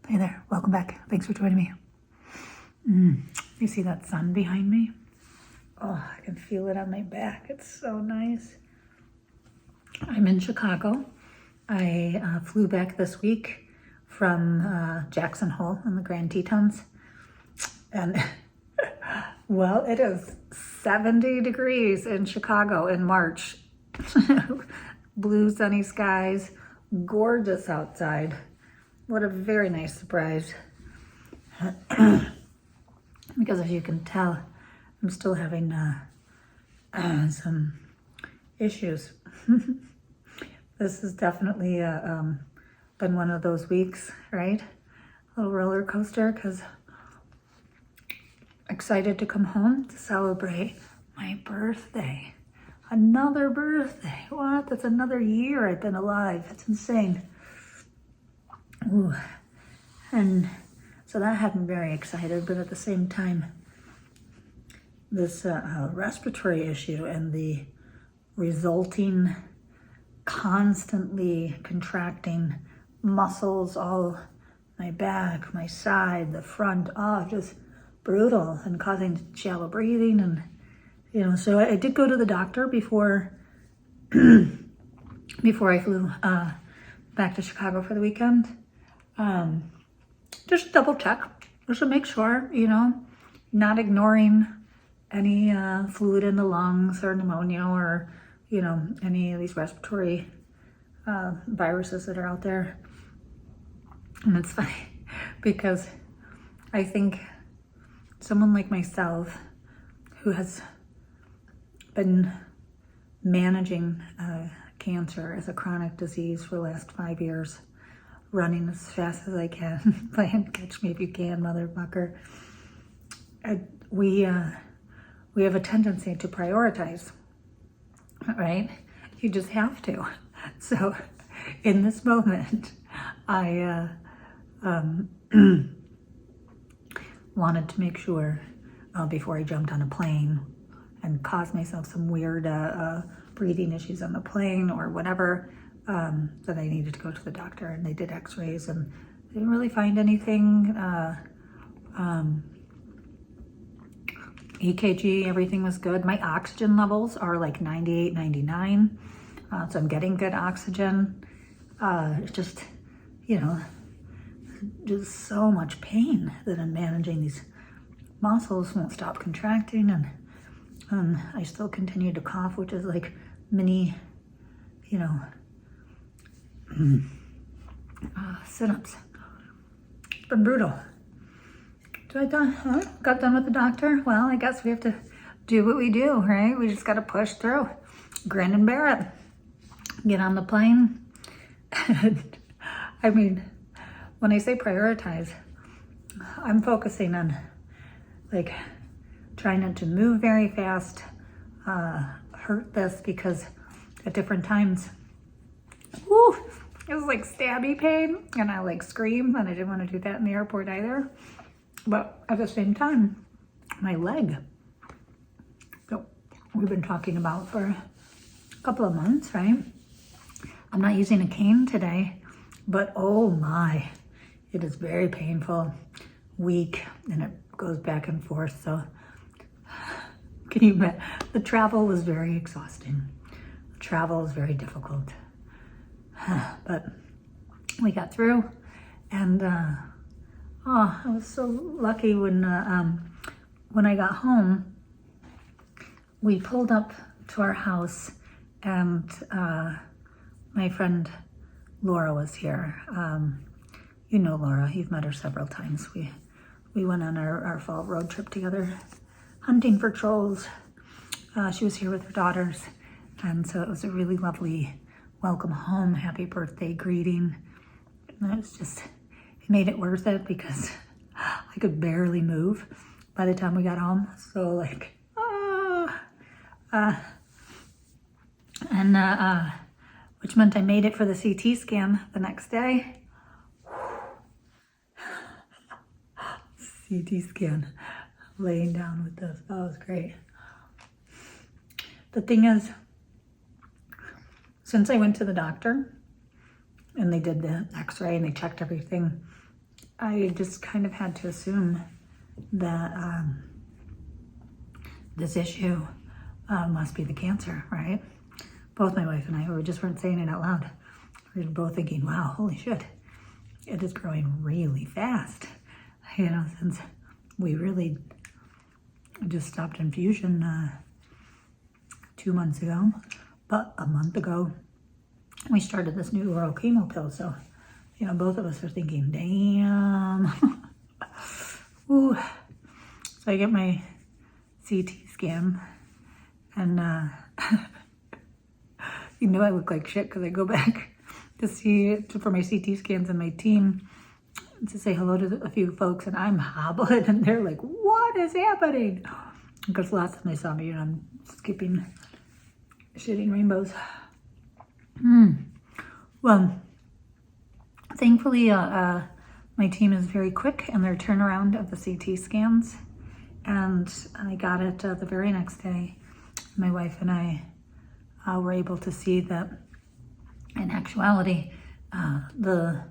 Hey there, welcome back. Thanks for joining me. You see that sun behind me? Oh, I can feel it on my back. It's so nice. I'm in Chicago. I flew back this week from Jackson Hole in the Grand Tetons. And, well, it is 70 degrees in Chicago in March. Blue sunny skies, gorgeous outside. What a very nice surprise. Because as you can tell, I'm still having some issues. This has definitely been one of those weeks, right? A little roller coaster, because excited to come home to celebrate my birthday. Another birthday. What? That's another year I've been alive. It's insane. Ooh. And so that had me very excited, but at the same time, this respiratory issue and the resulting constantly contracting muscles, all my back, my side, the front, just brutal and causing shallow breathing. And, so I did go to the doctor before I flew back to Chicago for the weekend. Just double check, just to make sure, not ignoring any fluid in the lungs or pneumonia or, any of these respiratory viruses that are out there. And it's funny because I think someone like myself who has been managing cancer as a chronic disease for the last 5 years, running as fast as I can, playing catch me if you can, motherfucker. We have a tendency to prioritize, right? You just have to. So in this moment, I wanted to make sure before I jumped on a plane and caused myself some weird breathing issues on the plane or whatever, that I needed to go to the doctor, and they did x-rays and they didn't really find anything. EKG, everything was good. My oxygen levels are like 98, 99. So I'm getting good oxygen. It's just, just so much pain that I'm managing. These muscles won't stop contracting, and I still continue to cough, which is like mini, sit-ups. It's been brutal. So I got done with the doctor. Well, I guess we have to do what we do, right? We just got to push through, grin and bear it, get on the plane. And, I mean, when I say prioritize, I'm focusing on like trying not to move very fast, hurt this, because at different times, woo, it was like stabby pain, and I like scream, and I didn't want to do that in the airport either. But at the same time, my leg, so we've been talking about for a couple of months, right? I'm not using a cane today, but oh my, it is very painful, weak, and it goes back and forth. So can you bet? The travel was very exhausting. The travel is very difficult. But we got through, and I was so lucky when I got home. We pulled up to our house, and my friend Laura was here. You know Laura, you've met her several times. We went on our fall road trip together, hunting for trolls. She was here with her daughters, and so it was a really lovely welcome home, happy birthday greeting. And it made it worth it, because I could barely move by the time we got home. So like, which meant I made it for the CT scan the next day. CT scan, laying down with this. That was great. The thing is, since I went to the doctor and they did the x-ray and they checked everything, I just kind of had to assume that this issue must be the cancer, right? Both my wife and I, we just weren't saying it out loud. We were both thinking, wow, holy shit, it is growing really fast. You know, since we really just stopped infusion 2 months ago, but a month ago, we started this new oral chemo pill. So, you know, both of us are thinking, damn. Ooh. So I get my CT scan, and you know I look like shit because I go back to see for my CT scans and my team to say hello to a few folks, and I'm hobbling, and they're like, what is happening? Because last time they saw me, you know, I'm skipping, shitting rainbows. Well, thankfully, my team is very quick in their turnaround of the CT scans, and I got it the very next day. My wife and I were able to see that in actuality, the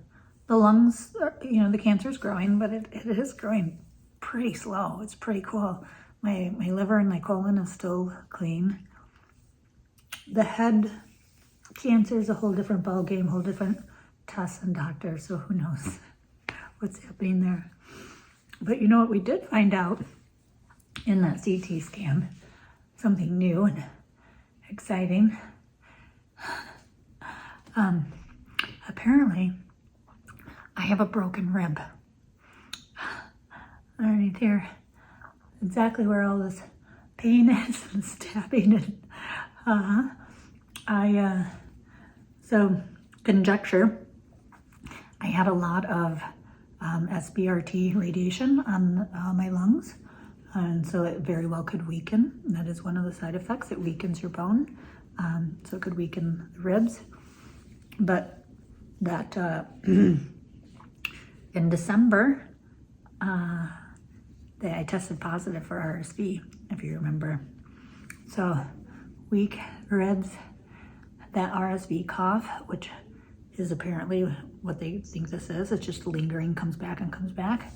lungs, you know, the cancer is growing, but it is growing pretty slow. It's pretty cool. My liver and my colon is still clean. The head cancer is a whole different ballgame, whole different tests and doctors, so who knows what's happening there. But you know what we did find out in that CT scan? Something new and exciting. Apparently, I have a broken rib. Underneath here, exactly where all this pain is and stabbing and so conjecture, I had a lot of SBRT radiation on my lungs, and so it very well could weaken. That is one of the side effects. It weakens your bone, so it could weaken the ribs. But that in December, I tested positive for RSV, if you remember. So weak ribs, that RSV cough, which is apparently what they think this is. It's just lingering, comes back and comes back.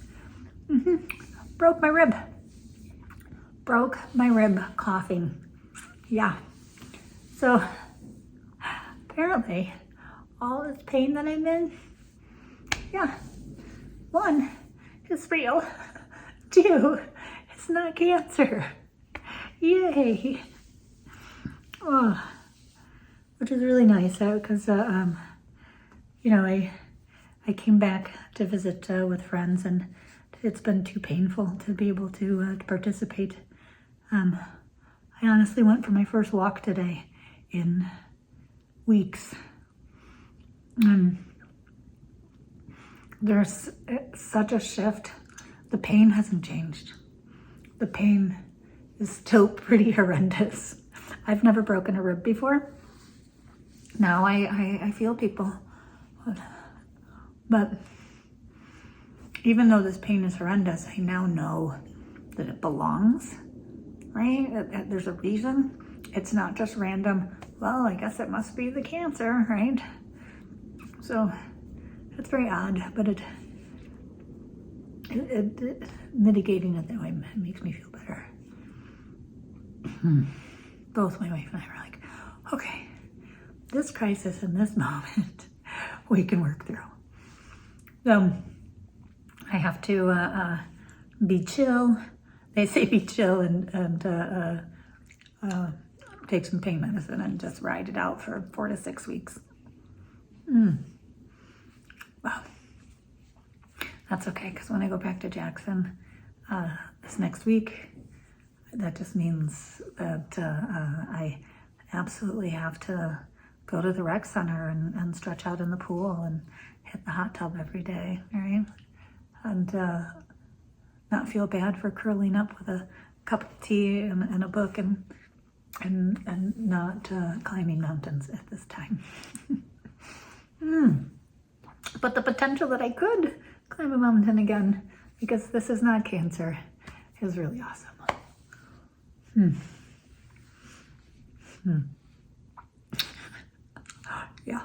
Broke my rib. Broke my rib coughing. Yeah. So apparently all this pain that I'm in, yeah, 1, it's real. 2, it's not cancer. Yay. Oh, which is really nice because, you know, I came back to visit with friends, and it's been too painful to be able to participate. I honestly went for my first walk today in weeks. There's such a shift. The pain hasn't changed. The pain is still pretty horrendous. I've never broken a rib before. Now I feel people. But even though this pain is horrendous, I now know that it belongs, right? There's a reason. It's not just random, well, I guess it must be the cancer, right? So it's very odd, but it mitigating it that way makes me feel better. Both my wife and I were like, okay, this crisis in this moment, we can work through. So I have to be chill. They say be chill and take some pain medicine and just ride it out for 4 to 6 weeks. Wow. That's okay, because when I go back to Jackson this next week, that just means that I absolutely have to go to the rec center and stretch out in the pool and hit the hot tub every day, right? And not feel bad for curling up with a cup of tea and a book and not climbing mountains at this time. But the potential that I could climb a mountain again, because this is not cancer, is really awesome. Yeah.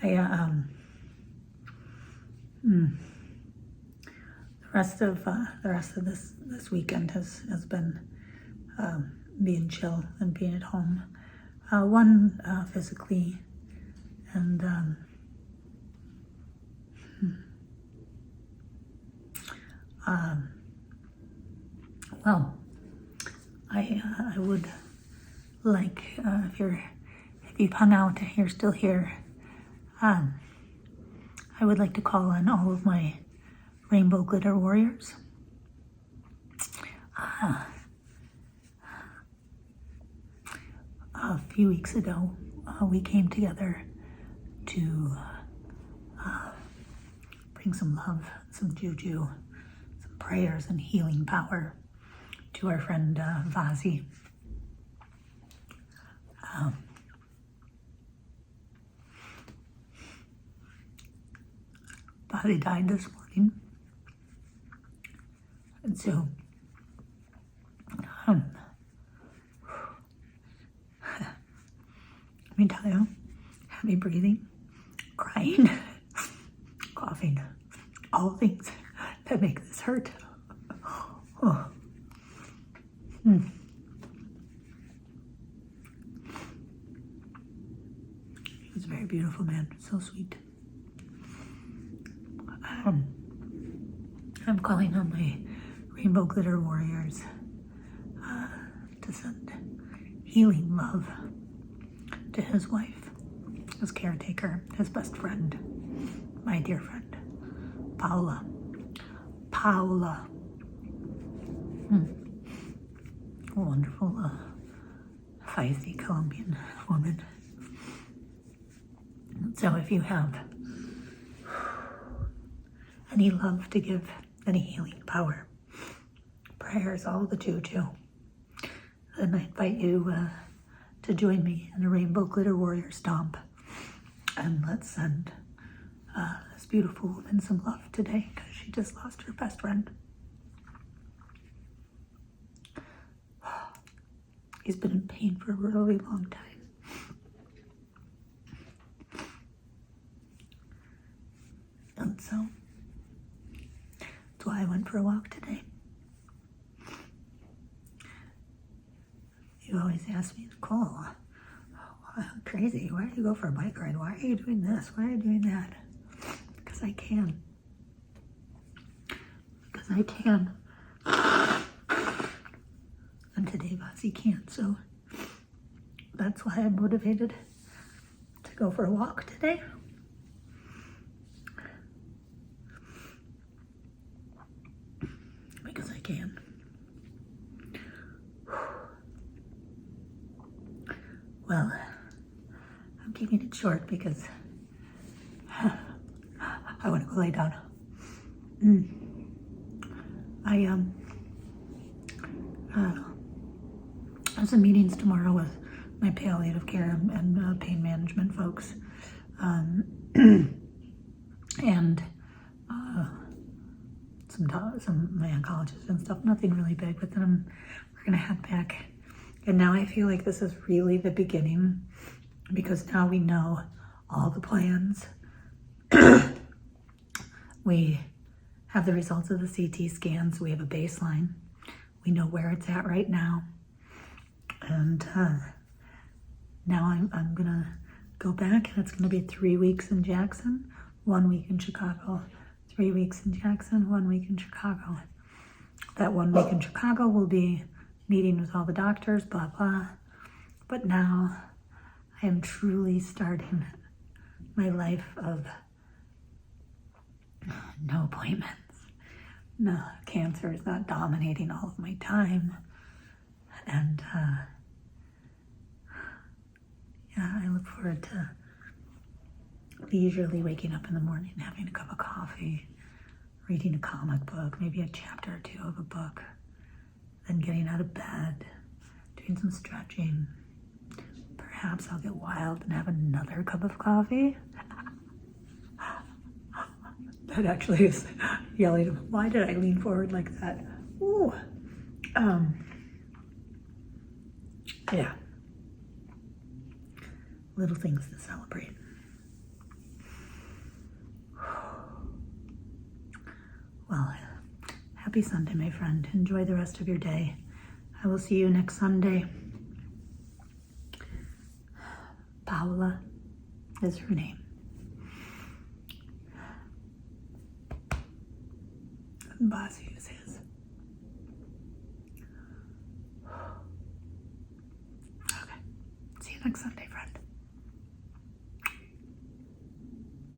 The rest of this weekend has been being chill and being at home. One physically, and well, I would like if you've hung out, you're still here. I would like to call on all of my rainbow glitter warriors. A few weeks ago, we came together to bring some love, some juju, some prayers and healing power to our friend Vazi. Vazi died this morning, and so let me tell you, heavy breathing, crying, coughing, all things that make this hurt. Oh. He was a very beautiful man, so sweet. I'm calling on my rainbow glitter warriors to send healing love to his wife, his caretaker, his best friend, my dear friend, Paula. A wonderful, feisty Colombian woman. So if you have any love to give, any healing power, prayers, all the juju, then I invite you to join me in a Rainbow Glitter Warrior Stomp. And let's send this beautiful woman some love today, because she just lost her best friend. He's been in pain for a really long time. And so, that's why I went for a walk today. You always ask me, Nicole, crazy, why do you go for a bike ride? Why are you doing this? Why are you doing that? Because I can. Because I can. And today Vazi can't, so that's why I'm motivated to go for a walk today. Because I can. Well, I'm keeping it short because I want to go lay down. I have some meetings tomorrow with my palliative care and pain management folks, and some my oncologists and stuff. Nothing really big, but then we're gonna head back. And now I feel like this is really the beginning, because now we know all the plans. We have the results of the CT scans. We have a baseline. We know where it's at right now. And now I'm gonna go back, and it's gonna be 3 weeks in Jackson, 1 week in Chicago, 3 weeks in Jackson, 1 week in Chicago. That 1 week in Chicago will be meeting with all the doctors, blah, blah. But now I am truly starting my life of no appointments. No, cancer is not dominating all of my time. And yeah, I look forward to leisurely waking up in the morning, having a cup of coffee, reading a comic book, maybe a chapter or two of a book, then getting out of bed, doing some stretching. Perhaps I'll get wild and have another cup of coffee. That actually is yelling. Why did I lean forward like that? Ooh. Yeah. Little things to celebrate. Well, happy Sunday, my friend. Enjoy the rest of your day. I will see you next Sunday. Paula is her name. And Basu is his. Okay. See you next Sunday.